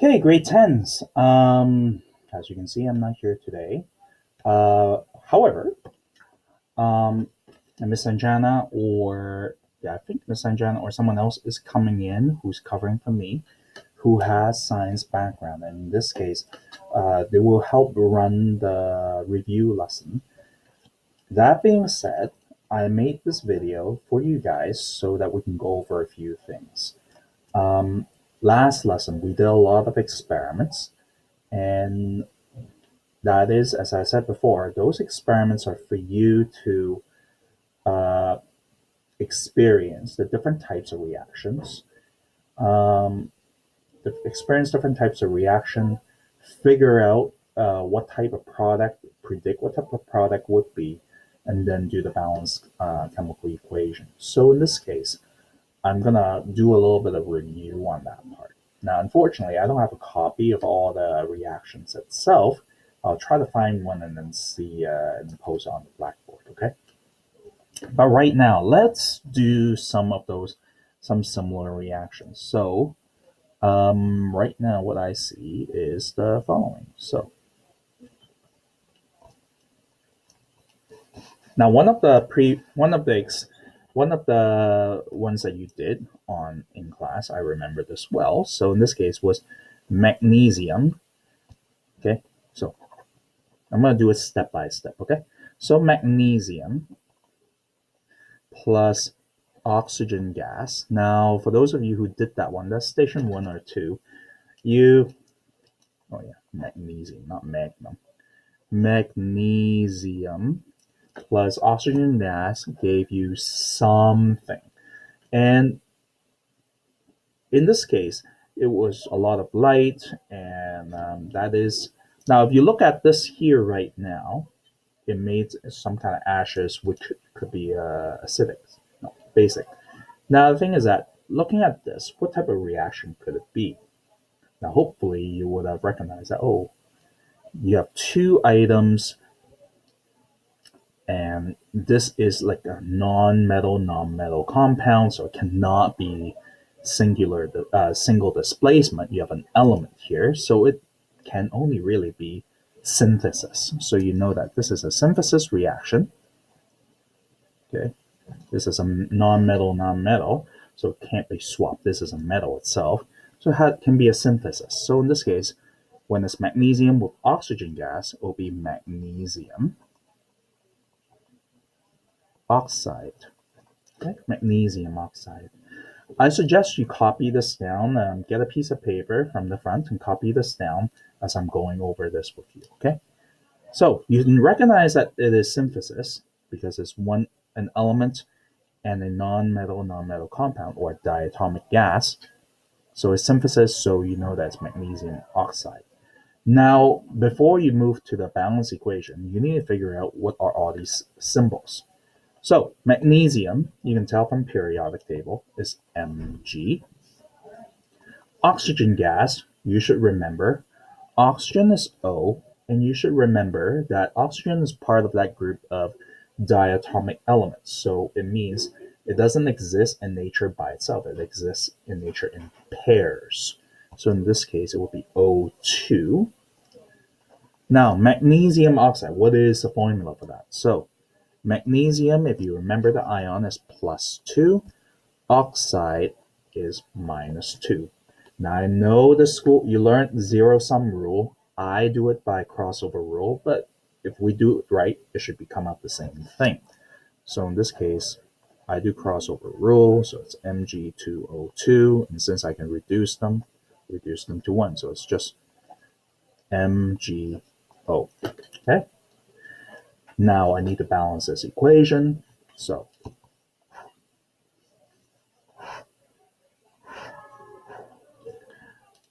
Okay, grade 10s. As you can see, I'm not here today. However, um, Miss Anjana or yeah, I think Miss Anjana or someone else is coming in who's covering for me, who has science background. And in this case, they will help run the review lesson. That being said, I made this video for you guys so that we can go over a few things. Um, Last lesson, we did a lot of experiments, and that is, as I said before, those experiments are for you to uh, experience the different types of reactions, um, experience different types of reaction, figure out what type of product, predict what type of product would be, and then do the balanced chemical equation. So in this case, I'm gonna do a little bit of review on that part. Now, unfortunately, I don't have a copy of all the reactions itself. I'll try to find one and then see and post on the Blackboard, okay? But right now, let's do some similar reactions. So, right now, what I see is the following. So, now one of the ones that you did on in class, I remember this well. So in this case was magnesium. Okay, so I'm gonna do it step by step. Okay, so magnesium plus oxygen gas. Now, for those of you who did that one, that's station 1 or 2. You, oh yeah, magnesium, not magnum. Magnesium plus oxygen gas gave you something. And in this case, it was a lot of light, and that is now. If you look at this here right now, it made some kind of ashes, which could be acidic, no, basic. Now the thing is that looking at this, what type of reaction could it be? Now, hopefully, you would have recognized that. Oh, you have two items, and this is like a non-metal compound, so it cannot be single displacement. You have an element here, so it can only really be synthesis. So you know that this is a synthesis reaction. Okay, this is a non-metal, so it can't be swapped. This is a metal itself, so it can be a synthesis. So in this case, when it's magnesium with oxygen gas, it will be magnesium oxide. Okay, magnesium oxide. I suggest you copy this down. Get a piece of paper from the front and copy this down as I'm going over this with you. Okay, so you can recognize that it is synthesis because it's an element and a non-metal compound or diatomic gas. So it's synthesis, so you know that's magnesium oxide. Now, before you move to the balance equation, you need to figure out what are all these symbols. So magnesium, you can tell from periodic table, is Mg. Oxygen gas, you should remember, oxygen is O, and you should remember that oxygen is part of that group of diatomic elements. So it means it doesn't exist in nature by itself. It exists in nature in pairs. So in this case, it will be O2. Now, magnesium oxide, what is the formula for that? So magnesium, if you remember the ion, is +2. Oxide is -2. Now, I know the school, you learned zero-sum rule. I do it by crossover rule, but if we do it right, it should become out the same thing. So in this case, I do crossover rule, so it's Mg2O2, and since I can reduce them to 1, so it's just MgO. Okay? Now I need to balance this equation, so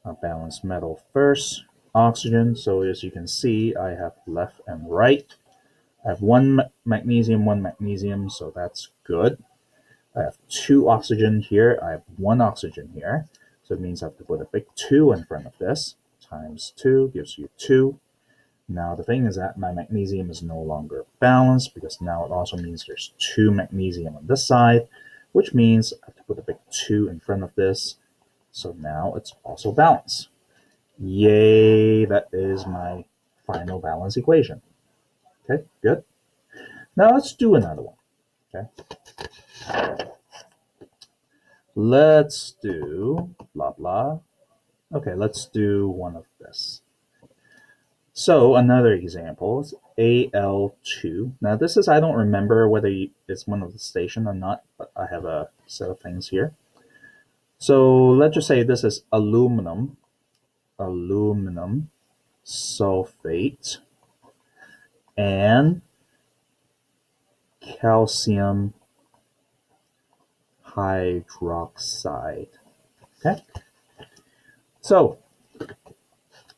I'll balance metal first. Oxygen, so as you can see, I have left and right. I have one magnesium, so that's good. I have 2 oxygen here. I have 1 oxygen here. So it means I have to put a big 2 in front of this. Times 2 gives you 2. Now the thing is that my magnesium is no longer balanced because now it also means there's 2 magnesium on this side, which means I have to put a big 2 in front of this. So now it's also balanced. Yay, that is my final balance equation. Okay, good. Now let's do another one. Okay. Let's do blah blah. Okay, let's do one of this. So another example is AL2. Now this is, I don't remember whether it's one of the station or not, but I have a set of things here. So let's just say this is aluminum sulfate and calcium hydroxide. Okay. So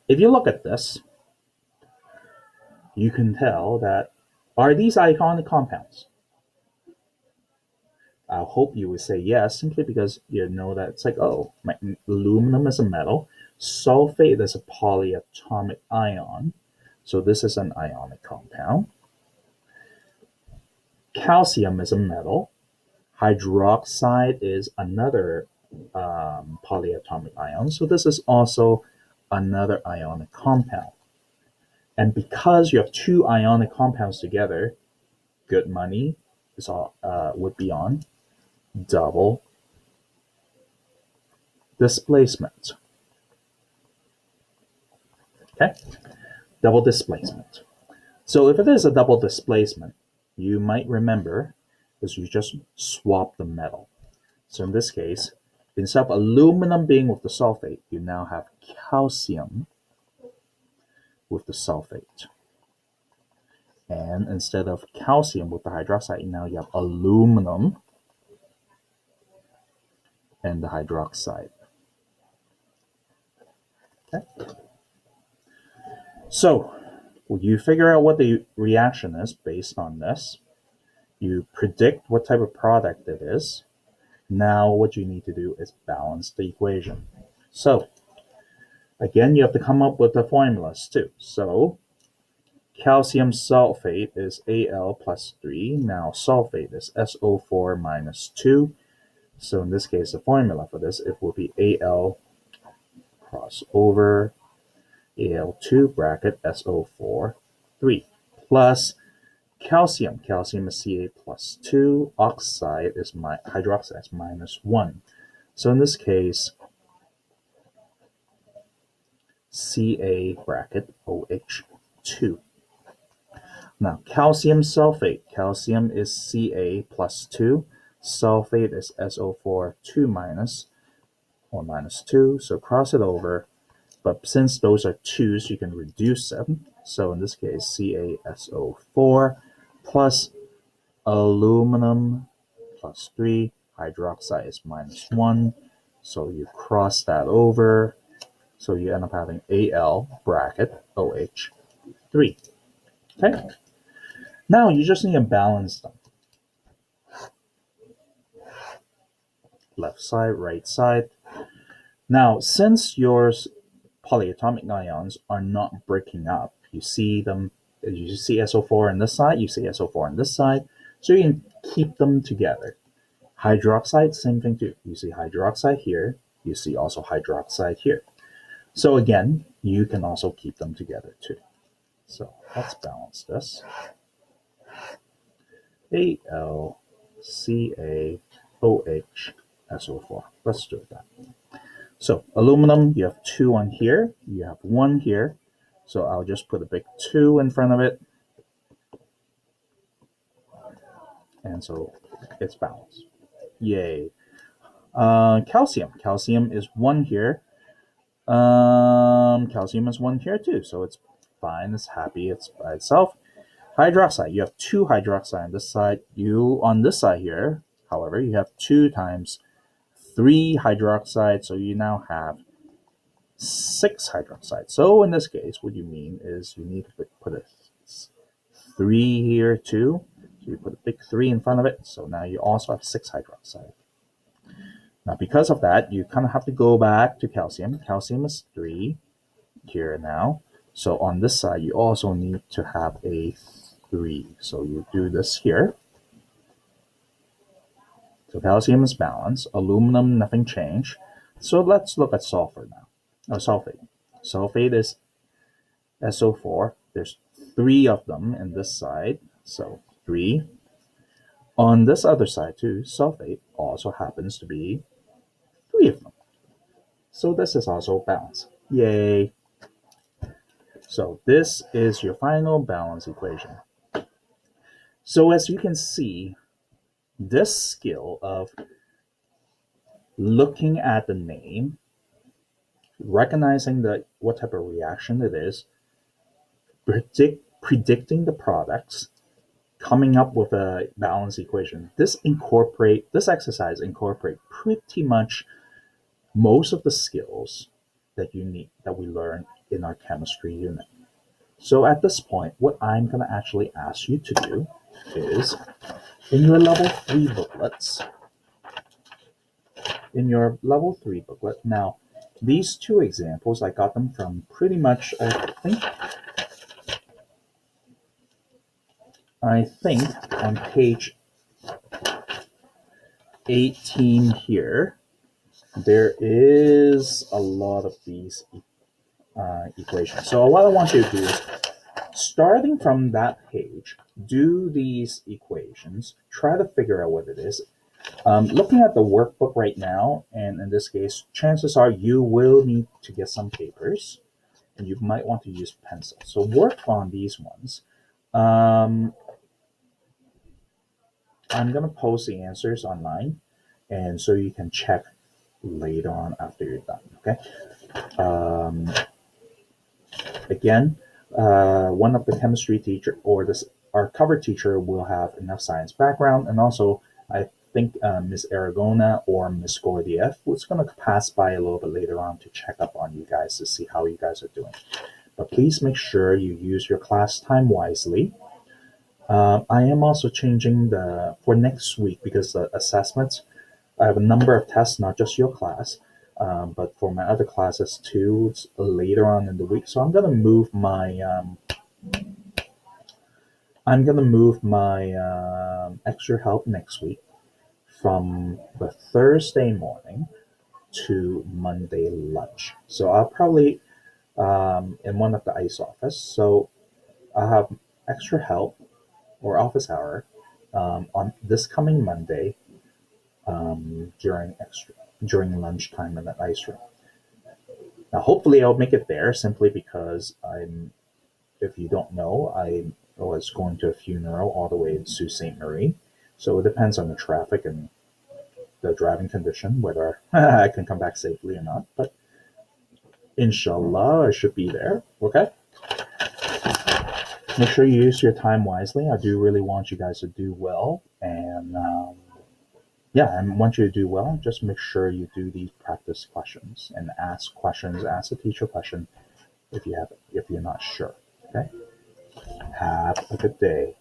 if you look at this, you can tell that are these ionic compounds? I hope you would say yes, simply because you know that it's like, oh, aluminum is a metal, sulfate is a polyatomic ion, so this is an ionic compound. Calcium is a metal, hydroxide is another polyatomic ion, so this is also another ionic compound. And because you have two ionic compounds together, good money is all would be on double displacement. Okay, double displacement. So if it is a double displacement, you might remember is you just swap the metal. So in this case, instead of aluminum being with the sulfate, you now have calcium with the sulfate. And instead of calcium with the hydroxide, now you have aluminum and the hydroxide. Okay. So you figure out what the reaction is based on this. You predict what type of product it is. Now what you need to do is balance the equation. So again, you have to come up with the formulas too. So calcium sulfate is Al plus 3. Now sulfate is SO4 minus 2. So in this case, the formula for this, it will be Al cross over Al2 bracket SO4 3 plus calcium. Calcium is Ca plus 2. Oxide is hydroxide is minus 1. So in this case, Ca bracket OH2. Now, calcium sulfate. Calcium is Ca plus 2. Sulfate is SO4 2 minus, or minus 2. So cross it over. But since those are 2's, you can reduce them. So in this case, CaSO4 plus aluminum plus 3. Hydroxide is minus 1. So you cross that over. So you end up having Al bracket OH3. Okay? Now you just need to balance them. Left side, right side. Now, since your polyatomic ions are not breaking up, you see them, you see SO4 on this side, you see SO4 on this side, so you can keep them together. Hydroxide, same thing too. You see hydroxide here, you see also hydroxide here. So again, you can also keep them together too. So let's balance this. AlCaOH Let's do that. So aluminum, you have 2 on here, you have 1 here. So I'll just put a big 2 in front of it. And so it's balanced. Yay. Calcium. Calcium is 1 here. Calcium is 1 here too. So it's fine. It's happy. It's by itself. Hydroxide. You have 2 hydroxide on this side. You on this side here, however, you have 2 times 3 hydroxide. So you now have 6 hydroxide. So in this case, what you mean is you need to put a 3 here too. So you put a big 3 in front of it. So now you also have 6 hydroxide. Now because of that, you kind of have to go back to calcium. Calcium is 3 here now. So on this side, you also need to have a 3. So you do this here. So calcium is balanced. Aluminum, nothing changed. So let's look at sulfur now. Sulfate. Sulfate is SO4. There's 3 of them in this side, so 3. On this other side too, sulfate also happens to be 3 of them. So this is also balanced. Yay! So this is your final balance equation. So as you can see, this skill of looking at the name, recognizing what type of reaction it is, predicting the products, coming up with a balance equation. This exercise incorporate pretty much most of the skills that we learn in our chemistry unit. So at this point, what I'm going to actually ask you to do is, in your level 3 booklets, now these 2 examples, I got them from pretty much, I think on page 18 here, there is a lot of these equations. So what I want you to do is, starting from that page, do these equations, try to figure out what it is. Looking at the workbook right now, and in this case, chances are you will need to get some papers, and you might want to use pencil. So work on these ones. I'm going to post the answers online, and so you can check later on after you're done, okay? Again, one of the chemistry teacher or our cover teacher will have enough science background, and also I think Ms. Aragona or Ms. Gordiev was going to pass by a little bit later on to check up on you guys to see how you guys are doing. But please make sure you use your class time wisely. I am also changing for next week, because the assessments, I have a number of tests, not just your class, but for my other classes too, it's later on in the week. So I'm gonna move my extra help next week from the Thursday morning to Monday lunch. So I'll probably in one of the ICE office. So I'll have extra help or office hour on this coming Monday during lunchtime in the ICE room. Now, hopefully, I'll make it there, simply because if you don't know, I was going to a funeral all the way in Sault Ste. Marie. So it depends on the traffic and the driving condition, whether I can come back safely or not. But inshallah, I should be there. Okay? Make sure you use your time wisely. I do really want you guys to do well. And I want you to do well. Just make sure you do these practice questions and ask questions. Ask the teacher question if you're not sure. Okay? Have a good day.